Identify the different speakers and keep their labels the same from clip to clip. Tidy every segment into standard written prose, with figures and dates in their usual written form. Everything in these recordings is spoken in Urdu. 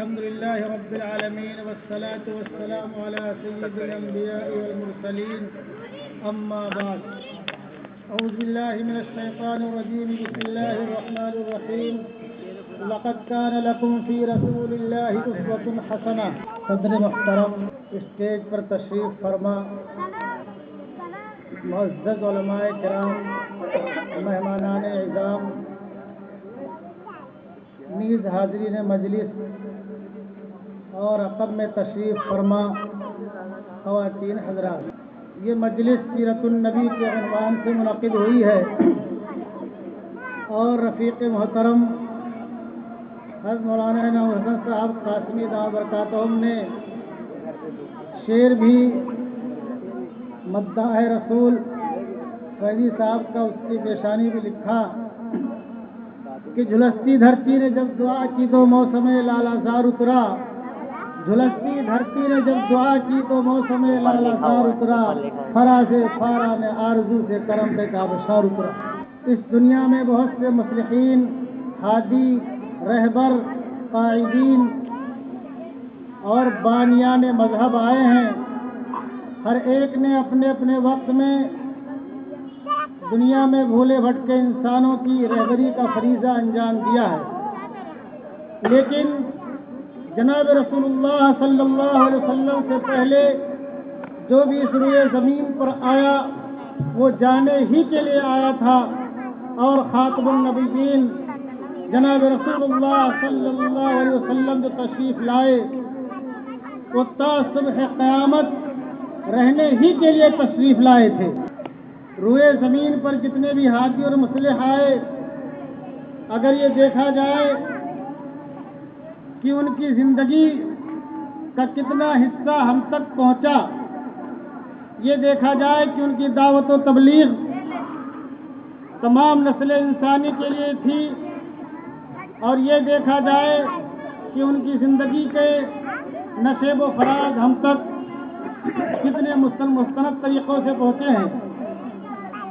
Speaker 1: الحمد لله رب العالمين والصلاة والسلام على سيد الأنبياء والمرسلين أما بعد أعوذ بالله من الشيطان الرجيم بسم الله الرحمن الرحيم لقد كان لكم في رسول الله أسوة حسنة صدر محترم اسٹیج پر تشریف فرما معزز علماء کرام مہمانان اعظام نیز حاضرین مجلس اور عقب میں تشریف فرما خواتین حضرات، یہ مجلس سیرت النبی کے عنوان سے منعقد ہوئی ہے اور رفیق محترم حضرت مولانا انعام الحسن صاحب قاسمی دعوت برکاتہم نے شعر بھی مداح رسول فیضی صاحب کا اس کی پیشانی بھی لکھا کہ جھلستی دھرتی نے جب دعا کی تو موسم لالا زار اترا، جھلستی دھرتی نے جب دعا کی تو موسم لالا زار اترا، فرا سے فارا میں آرزو سے کرم پہ کابشار اترا۔ اس دنیا میں بہت سے مصلحین، ہادی، رہبر، قائدین اور بانیان مذہب آئے ہیں، ہر ایک نے اپنے اپنے وقت میں دنیا میں بھولے بھٹکے انسانوں کی رہبری کا فریضہ انجام دیا ہے، لیکن جناب رسول اللہ صلی اللہ علیہ وسلم سے پہلے جو بھی اس روئے زمین پر آیا وہ جانے ہی کے لیے آیا تھا، اور خاتم النبیین جناب رسول اللہ صلی اللہ علیہ وسلم جو تشریف لائے وہ تا صبح قیامت رہنے ہی کے لیے تشریف لائے تھے۔ روئے زمین پر جتنے بھی ہادی اور مصلح آئے، اگر یہ دیکھا جائے کہ ان کی زندگی کا کتنا حصہ ہم تک پہنچا، یہ دیکھا جائے کہ ان کی دعوت و تبلیغ تمام نسل انسانی کے لیے تھی، اور یہ دیکھا جائے کہ ان کی زندگی کے نشیب و فراز ہم تک کتنے مستند طریقوں سے پہنچے ہیں۔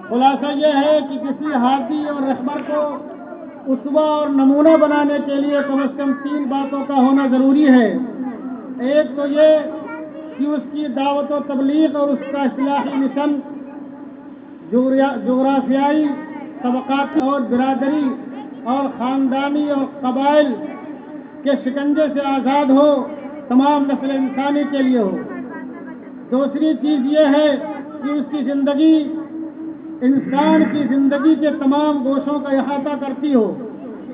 Speaker 1: خلاصہ یہ ہے کہ کسی ہادی اور رہبر کو اسوہ اور نمونہ بنانے کے لیے کم از کم 3 باتوں کا ہونا ضروری ہے۔ ایک تو یہ کہ اس کی دعوت و تبلیغ اور اس کا اصلاحی مشن جغرافیائی، طبقاتی اور برادری اور خاندانی اور قبائل کے شکنجے سے آزاد ہو، تمام نسل انسانی کے لیے ہو۔ دوسری چیز یہ ہے کہ اس کی زندگی انسان کی زندگی کے تمام گوشوں کا احاطہ کرتی ہو،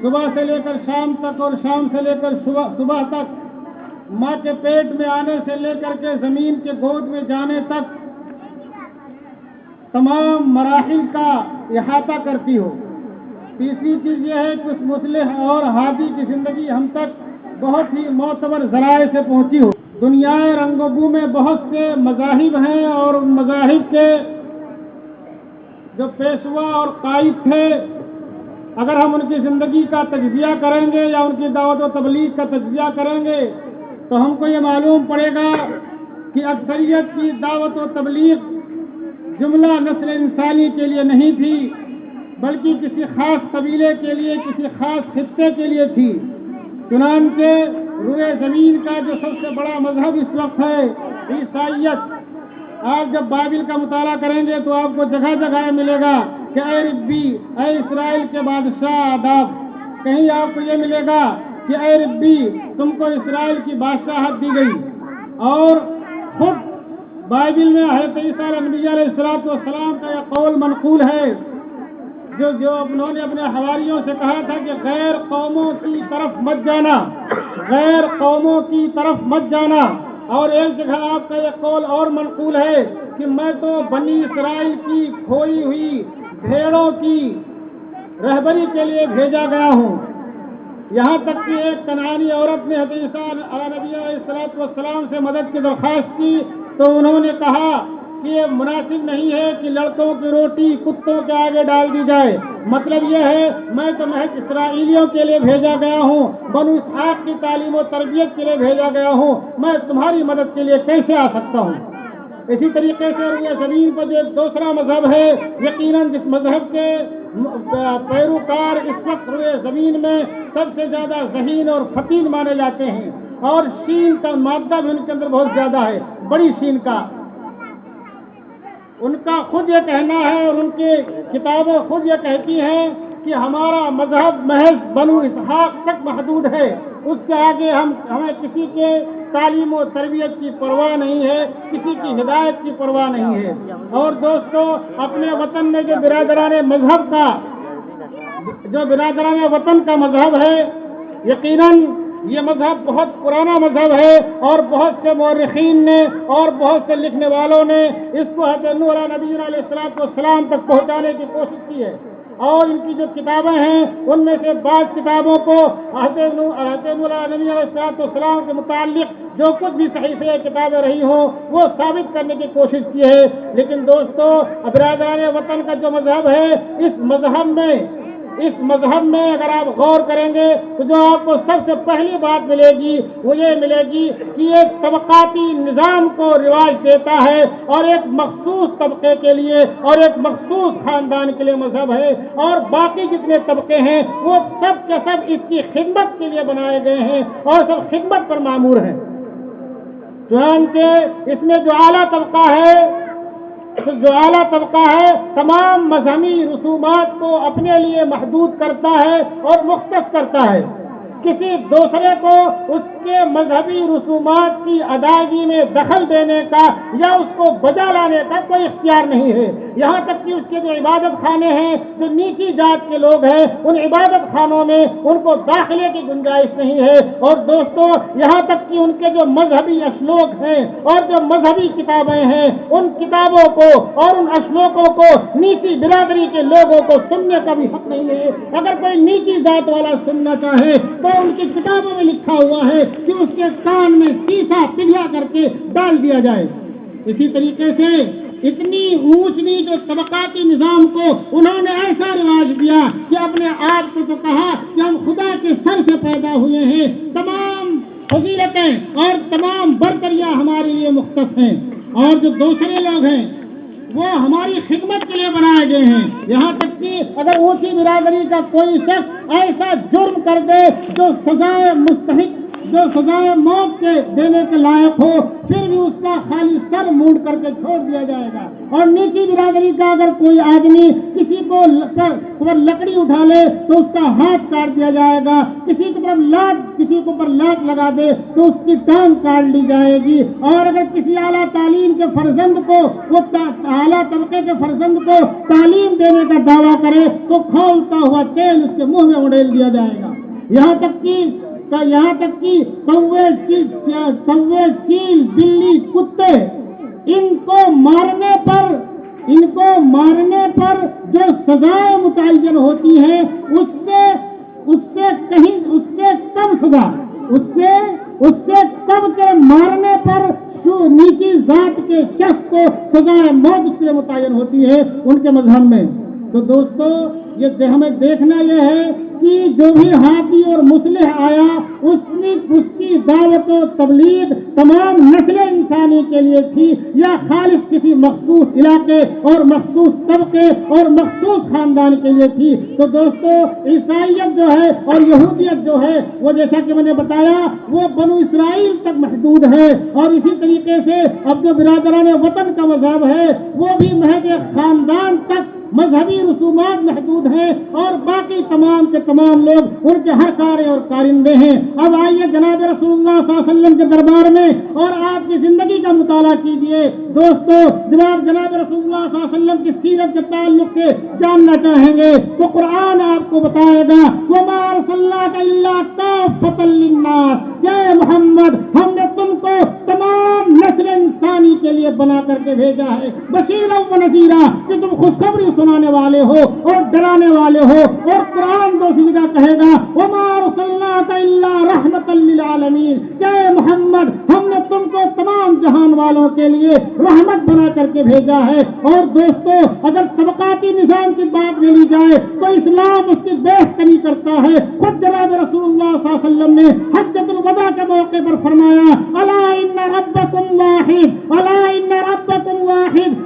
Speaker 1: صبح سے لے کر شام تک اور شام سے لے کر صبح تک، ماں کے پیٹ میں آنے سے لے کر کے زمین کے گود میں جانے تک تمام مراحل کا احاطہ کرتی ہو۔ تیسری چیز یہ ہے کہ اس مصلح اور ہادی کی زندگی ہم تک بہت ہی معتبر ذرائع سے پہنچی ہو۔ دنیا رنگ و بو میں بہت سے مذاہب ہیں، اور ان مذاہب کے جو پیشوا اور قائد تھے، اگر ہم ان کی زندگی کا تجزیہ کریں گے یا ان کی دعوت و تبلیغ کا تجزیہ کریں گے تو ہم کو یہ معلوم پڑے گا کہ اکثریت کی دعوت و تبلیغ جملہ نسل انسانی کے لیے نہیں تھی، بلکہ کسی خاص قبیلے کے لیے، کسی خاص خطے کے لیے تھی۔ چنانچہ روئے زمین کا جو سب سے بڑا مذہب اس وقت ہے عیسائیت، آپ جب بائبل کا مطالعہ کریں گے تو آپ کو جگہ جگہ ملے گا کہ اے ربی، اے اسرائیل کے بادشاہ آداب، کہیں آپ کو یہ ملے گا کہ اے ربی تم کو اسرائیل کی بادشاہت دی گئی۔ اور خود بائبل میں حضرت عیسیٰ علیہ السلام کا یہ قول منقول ہے جو انہوں نے اپنے حواریوں سے کہا تھا کہ غیر قوموں کی طرف مت جانا، غیر قوموں کی طرف مت جانا۔ اور ایک جگہ آپ کا یہ قول اور منقول ہے کہ میں تو بنی اسرائیل کی کھوئی ہوئی بھیڑوں کی رہبری کے لیے بھیجا گیا ہوں۔ یہاں تک کہ ایک کنعانی عورت نے حضرت عیسیٰ علیہ السلام سے مدد کی درخواست کی تو انہوں نے کہا کہ یہ مناسب نہیں ہے کہ لڑکوں کی روٹی کتوں کے آگے ڈال دی جائے۔ مطلب یہ ہے میں تو محض اسرائیلیوں کے لیے بھیجا گیا ہوں، بنو اسحاق کی تعلیم و تربیت کے لیے بھیجا گیا ہوں، میں تمہاری مدد کے لیے کیسے آ سکتا ہوں؟ اسی طریقے سے روئے زمین پر جو دوسرا مذہب ہے، یقیناً جس مذہب کے پیروکار اس وقت روئے زمین میں سب سے زیادہ ذہین اور فطین مانے جاتے ہیں، اور شین کا مادہ بھی ان کے اندر بہت زیادہ ہے، بڑی شین کا۔ ان کا خود یہ کہنا ہے اور ان کی کتابیں خود یہ کہتی ہیں کہ ہمارا مذہب محض بنو اسحاق تک محدود ہے، اس کے آگے ہمیں کسی کے تعلیم و تربیت کی پرواہ نہیں ہے، کسی کی ہدایت کی پرواہ نہیں ہے۔ اور دوستو، اپنے وطن میں جو برادران وطن کا مذہب ہے، یقیناً یہ مذہب بہت پرانا مذہب ہے، اور بہت سے مورخین نے اور بہت سے لکھنے والوں نے اس کو حضرت نوح نبی علیہ السلام تک پہنچانے کی کوشش کی ہے۔ اور ان کی جو کتابیں ہیں ان میں سے بعض کتابوں کو حضرت نوح نبی علیہ السلام کے متعلق جو کچھ بھی صحیح کتابیں رہی ہوں وہ ثابت کرنے کی کوشش کی ہے۔ لیکن دوستو، برادران وطن کا جو مذہب ہے، اس مذہب میں اگر آپ غور کریں گے تو جو آپ کو سب سے پہلی بات ملے گی وہ یہ ملے گی کہ ایک طبقاتی نظام کو رواج دیتا ہے، اور ایک مخصوص طبقے کے لیے اور ایک مخصوص خاندان کے لیے مذہب ہے، اور باقی جتنے طبقے ہیں وہ سب کے سب اس کی خدمت کے لیے بنائے گئے ہیں اور سب خدمت پر مامور ہیں۔ چنانچہ اس میں جو اعلیٰ طبقہ ہے تمام مذہبی رسومات کو اپنے لیے محدود کرتا ہے اور مختص کرتا ہے، کسی دوسرے کو اس کے مذہبی رسومات کی ادائیگی میں دخل دینے کا یا اس کو بجا لانے کا کوئی اختیار نہیں ہے۔ یہاں تک کہ اس کے جو عبادت خانے ہیں، جو نیچی ذات کے لوگ ہیں، ان عبادت خانوں میں ان کو داخلے کی گنجائش نہیں ہے۔ اور دوستو، یہاں تک کہ ان کے جو مذہبی اشلوک ہیں اور جو مذہبی کتابیں ہیں، ان کتابوں کو اور ان اشلوکوں کو نیچی برادری کے لوگوں کو سننے کا بھی حق نہیں ہے۔ اگر کوئی نیچی ذات والا سننا چاہے تو ان کی کتابوں میں لکھا ہوا ہے کہ اس کے کان میں سیسا پگھلا کر کے ڈال دیا جائے۔ اسی طریقے سے اتنی اونچ نیچ اور طبقاتی نظام کو انہوں نے ایسا رواج دیا کہ اپنے آپ کو تو کہا کہ ہم خدا کے سر سے پیدا ہوئے ہیں، تمام فضیلتیں اور تمام برتریاں ہمارے لیے مختص ہیں، اور جو دوسرے لوگ ہیں وہ ہماری خدمت کے لیے بنائے گئے ہیں۔ یہاں تک کہ اگر اونچی برادری کا کوئی شخص ایسا جرم کر دے جو سزائے موت کے دینے کے لائق ہو، پھر بھی اس کا خالی سر مونڈ کر کے چھوڑ دیا جائے گا۔ اور نیچی برادری کا اگر کوئی آدمی کسی کو لکڑی اٹھا لے تو اس کا ہاتھ کاٹ دیا جائے گا، کسی کے اوپر لاٹ لگا دے تو اس کی ٹانگ کاٹ لی جائے گی، اور اگر کسی اعلیٰ تعلیم کے فرزند کو اعلیٰ طبقے کے فرزند کو تعلیم دینے کا دعویٰ کرے تو کھولتا ہوا تیل اس کے منہ میں اڑیل دیا جائے گا۔ یہاں تک کہ کوے چیل بلی کتے ان کو مارنے پر جو سزائیں متعین ہوتی ہیں اس سے کم کے مارنے پر نیچی ذات کے شخص کو سزائے موت سے متعین ہوتی ہے ان کے مذہب میں۔ تو دوستو، یہ ہمیں دیکھنا یہ ہے کہ جو بھی ہادی اور مصلح آیا اس کی دعوت و تبلیغ تمام نسل انسانی کے لیے تھی یا خالص کسی مخصوص علاقے اور مخصوص طبقے اور مخصوص خاندان کے لیے تھی؟ تو دوستو، عیسائیت جو ہے اور یہودیت جو ہے وہ جیسا کہ میں نے بتایا وہ بنو اسرائیل تک محدود ہے، اور اسی طریقے سے اب جو برادران وطن کا مذہب ہے وہ بھی محض خاندان تک مذہبی رسومات محدود ہیں، اور باقی تمام کے تمام لوگ ان کے ہر کارے اور کارندے ہیں۔ اب آئیے جناب رسول اللہ صلی اللہ علیہ وسلم کے دربار میں اور آپ کی زندگی کا مطالعہ کیجئے۔ دوستو، جناب رسول اللہ صلی اللہ علیہ وسلم کی سیرت کے تعلق سے جاننا چاہیں گے تو قرآن آپ کو بتائے گا وَمَا أَرْسَلْنَاكَ إِلَّا كَافَّةً لِلنَّاسِ، اے محمد ہم نے تم کو تمام نسل انسانی کے لیے بنا کر کے بھیجا ہے، بشیرا و نذیرا، کہ تم خوشخبری سنانے والے ہو اور ڈرانے والے ہو۔ اور قرآن دوسری جگہ کہے گا وَمَا أَرْسَلْنَاكَ إِلَّا رَحْمَةً لِلْعَالَمِينَ، کہ اے محمد ہم نے تم کو تمام جہان والوں کے لیے رحمت بنا کر کے بھیجا ہے۔ اور دوستو، اگر طبقاتی نظام کی بات لے لی جائے تو اسلام اس کی بہتری کرتا ہے۔ خود جناب رسول اللہ صلی اللہ علیہ وسلم نے حجۃ الوداع کے موقع پر فرمایا الا ان ربکم واحد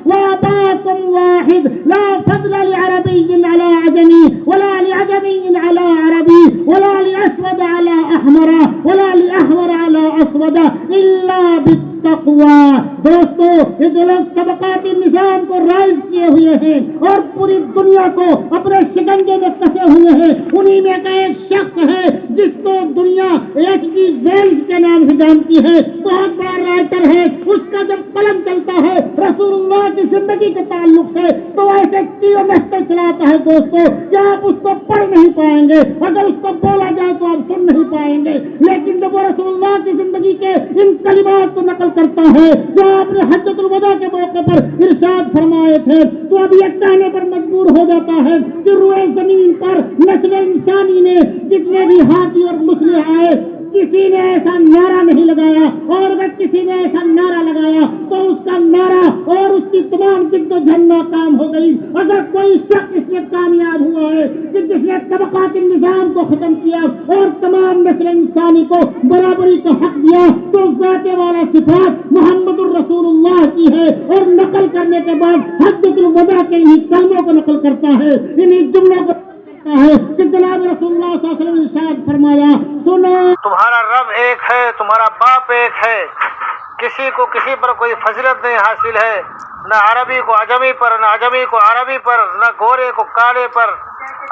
Speaker 1: واباکم واحد لا فضل لعربی على عجمی ولا لعجمی على عربی ولا لأسود على أحمر ولا لأحمر على الوضع الا بالتقوى. دوستو یہ جو لوگ طبقاتی نظام کو رائج کیے ہوئے ہیں اور پوری دنیا کو اپنے شکنجے میں کسے ہوئے ہیں، انہی میں کا ایک شخص ہے جس کو دنیا ایچ جی ویلز کے نام سے جانتی ہے، بہت بڑا رائٹر ہے. اس کا جب قلم چلتا ہے رسول اللہ کی زندگی کے تعلق سے تو ایسے کلومیٹر چلاتا ہے دوستو کہ آپ اس کو پڑھ نہیں پائیں گے، اگر اس کو بولا جائے تو آپ سن نہیں پائیں گے. لیکن جب وہ رسول اللہ کی زندگی کے ان کلمات کو نقل کرتا ہے جو آپ نے حجۃ الوداع کے موقع پر ارشاد فرمائے تھے، تو اب یہ کہنے پر مجبور ہو جاتا ہے کہ روئے زمین پر نسل انسانی نے جتنے بھی ہاتھی اور مسلح آئے کسی نے ایسا نعرہ نہیں لگایا، اور اگر کسی نے ایسا نعرہ لگایا تو اس کا نعرہ اور اس کی تمام جد و جہد ناکام ہو گئی. اگر کوئی شخص اس میں کامیاب ہوا ہے کہ جس نے طبقاتی نظام کو ختم کیا اور تمام نسل انسانی کو برابری کا حق دیا، تو ذات والا صفات محمد الرسول اللہ کی ہے، اور نقل کرنے کے بعد حجۃ الوداع کے انہی کلموں کو نقل کرتا ہے، انہی جملوں کو ہے کہ جناب رسول اللہ صلی اللہ علیہ وسلم نے ارشاد فرمایا، سنو
Speaker 2: تمہارا رب ایک ہے، تمہارا باپ ایک ہے، کسی کو کسی پر کوئی فضیلت نہیں حاصل ہے، نہ عربی کو عجمی پر، نہ عجمی کو عربی پر، نہ گورے کو کالے پر،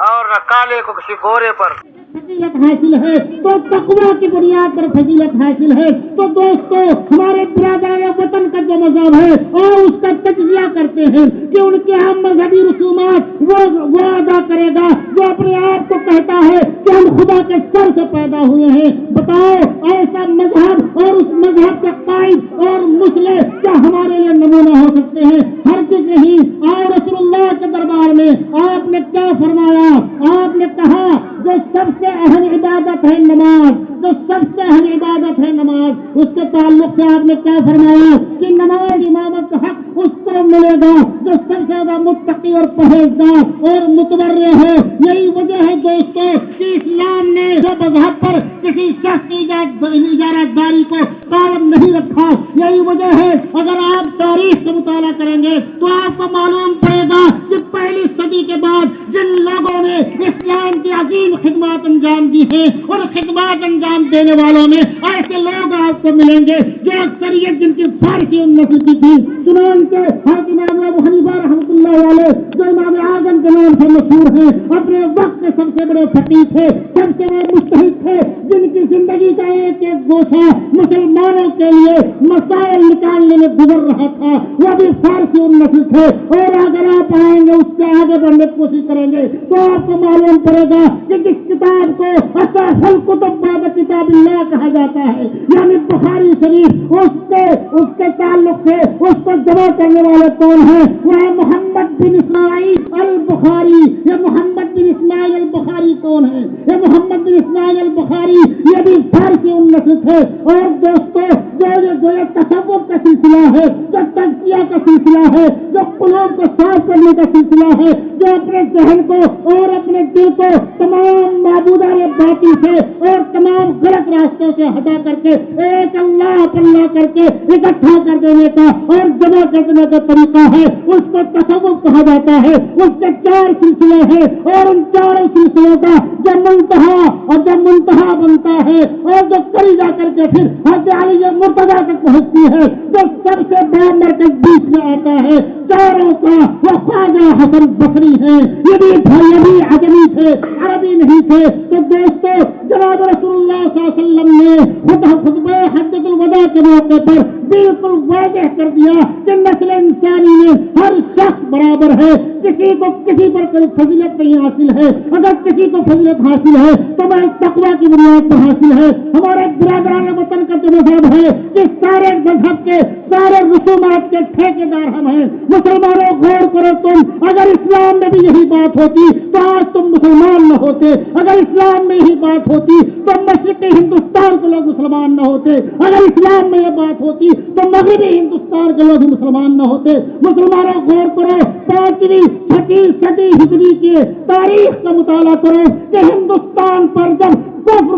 Speaker 2: اور نہ کالے کو کسی گورے پر.
Speaker 1: فضیلت حاصل ہے تو تقویٰ کی بنیاد پر فضیلت حاصل ہے. تو دوستو ہمارے برادران وطن کا جو مذہب ہے اور اس کا تجزیہ کرتے ہیں کہ ان کے ہم مذہبی رسومات وہ ادا کرے گا جو اپنے آپ کو کہتا ہے کہ ہم خدا کے سر سے پیدا ہوئے ہیں. بتاؤ ایسا مذہب اور اس مذہب کے قائد اور مسلح کیا ہمارے لیے نمونہ ہو سکتے ہیں؟ ہرگز نہیں. اور رسول اللہ کے دربار میں آپ نے کیا فرمایا؟ آپ نے کہا جو سب سے اہم عبادت ہے نماز، جو سب سے اہم عبادت ہے نماز. اس کے تعلق سے آپ نے کیا فرمایا کہ نماز امامت کا حق اس کو ملے گا جو سب سے زیادہ متقی اور پرہیزگار اور متورع ہے. یہی وجہ ہے دوستو کہ اسلام نے جو مذہب پر کسی شخص کی اجارت داری کو قائم نہیں رکھا. یہی وجہ ہے اگر آپ تاریخ کا مطالعہ کریں گے تو آپ کو معلوم پڑے گا کہ پہلی صدی کے بعد جن لوگوں نے اسلام کی عظیم خدمات انجام دی ہیں اور خدمات انجام دینے والوں میں ایسے لوگ آپ کو ملیں گے جو اکثریت جن کی فارسی نسل کی تھی. چنانچہ حضرت امام ابو حنیفہ رحمۃ اللہ علیہ جو امام اعظم کے نام سے مشہور ہیں، اپنے وقت کے سب سے بڑے فقیہ تھے، سب سے بڑے مجتہد تھے، جن کی زندگی کا ایک ایک گوشہ مسلمانوں کے لیے مسائل نکالنے میں گزر رہا تھا، وہ بھی فارسی نسل تھے. اور اگر آپ آئیں گے اس سے آگے بڑھنے کی کوشش کریں گے تو آپ کو معلوم پڑے گا کہ جس کتاب کو اصح الکتب بعد کتاب اللہ کہا جاتا ہے یعنی بخاری شریف، اس کے تعلق سے اس کو جمع کرنے والے کون ہیں؟ وہ ہے محمد بن اسماعیل البخاری. یہ محمد بن اسماعیل البخاری کون ہے؟ یہ محمد بن اسماعیل البخاری یہ بھی فارسی نسل تھے. اور دوستو جو یہ تصوف کا سلسلہ ہے، جو تزکیہ کا سلسلہ ہے، جو قلوب کو صاف کرنے کا سلسلہ ہے، جو اپنے ذہن کو اور اپنے دل کو تمام معبودان باطل سے اور تمام غلط راستوں سے ہٹا کر کے ایک اللہ پلہ کر کے اکٹھا کر دینے کا اور جمع کر دینے کا طریقہ ہے، اس کو تصوف کہا جاتا ہے. اس کے 4 سلسلے ہیں اور ان 4 سلسلوں کا جب منتہا بنتا ہے اور جو کری جا کر کے پھر حضرت علی مرتضیٰ تک پہنچتی ہے، جو سب سے بڑا مرکز بیچ میں آتا ہے چاروں کا، وہ خواجہ حسن بصری ہے. یہ بھی عجمی تھے، عربی نہیں تھے. تو دوستو جناب رسول اللہ صلی اللہ علیہ وسلم نے خطبہ حجۃ الوداع کے موقع پر بالکل واضح کر دیا کہ نسل انسانی میں ہر شخص برابر ہے، کسی کو کسی پر کوئی فضیلت نہیں حاصل ہے. اگر کسی کو فضیلت حاصل ہے تو میں تقویٰ کی بنیاد پر حاصل ہے. ہمارے برادران وطن کا جو مذہب ہے کہ سارے مذہب کے سارے رسومات کے ٹھیکیدار ہم ہیں. مسلمانوں غور کرو، تم اگر اسلام میں بھی یہی بات ہوتی تو آج تم مسلمان نہ ہوتے. اگر اسلام میں یہی بات ہوتی تو مشرقی ہندوستان کے لوگ مسلمان نہ ہوتے. اگر اسلام میں یہ بات ہوتی تو مغربی ہندوستان کے لوگ مسلمان نہ ہوتے. مسلمانوں غور کرو، 5ویں 6ویں صدی ہجری کی تاریخ کا مطالعہ کرو کہ ہندوستان پر جب کفر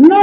Speaker 1: 9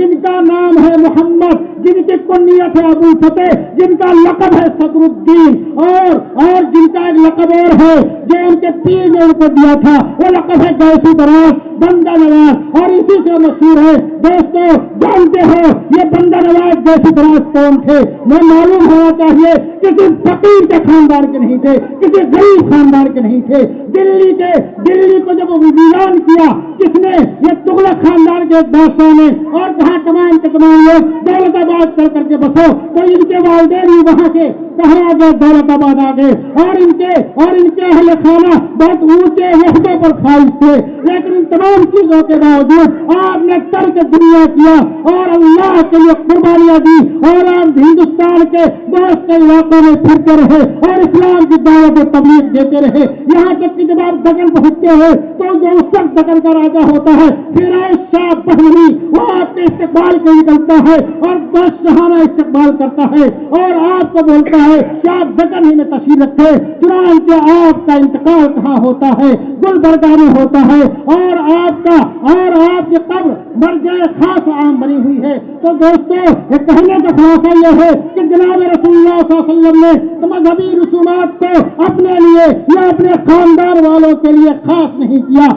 Speaker 1: جن کا نام ہے محمد، جن کی کنیت ہے ابو فتح، جن کا لقب ہے صدر الدین، اور جن کا ایک لقب اور ہے جو ان کے پیر نے ان کو دیا تھا، وہ لقب ہے گوث دراز، بندہ نواز، اور اسی سے مشہور ہے۔ دوستو جانتے ہو یہ بندہ نواز گوث دراز کون تھے؟ میں معلوم ہونا چاہیے کسی فقیر کے خاندان کے نہیں تھے، کسی غریب خاندان کے نہیں تھے۔ دلی کو جب ویران کیا کس نے؟ یہ تغلق خاندان کے بادشاہ نے، اور کہاں تمام کے تمام لوگ دولت آباد کر کے بسو، تو ان کے والدین ہی وہاں کے کہاں آ گئے؟ دولت آباد آ گئے، اور ان کے اہل خانہ بہت اونچے عہدوں پر فائز تھے، لیکن ان تمام چیزوں کے باوجود آپ نے ترک دنیا کیا اور اللہ کے لیے قربانیاں دی، اور آپ ہندوستان کے بہت سے علاقوں میں پھرتے رہے اور اسلام کی دعوت و تبلیغ دیتے رہے، یہاں تک کہ جب آپ دکن پہنچتے ہیں تو جو اس وقت دکن کا راجا ہوتا ہے فیروز شاہ پہلوی، وہ آپ کے استقبال کے نکلتا ہے اور بس شہانہ استقبال کرتا ہے اور آپ کو بولتا ہے کہ آپ دکن ہی میں تشریف رکھے۔ چنانچہ آپ کا انتقال کہاں ہوتا ہے؟ گلبرگہ میں ہوتا ہے، اور آپ کی قبر مرجع خاص عام بنی ہوئی ہے۔ تو دوستو یہ کہنے کا خلاصہ یہ ہے کہ جناب رسول اللہ صلی اللہ علیہ وسلم نے مذہبی رسومات کو اپنے لیے یا اپنے خاندان والوں کے لیے خاص نہیں کیا۔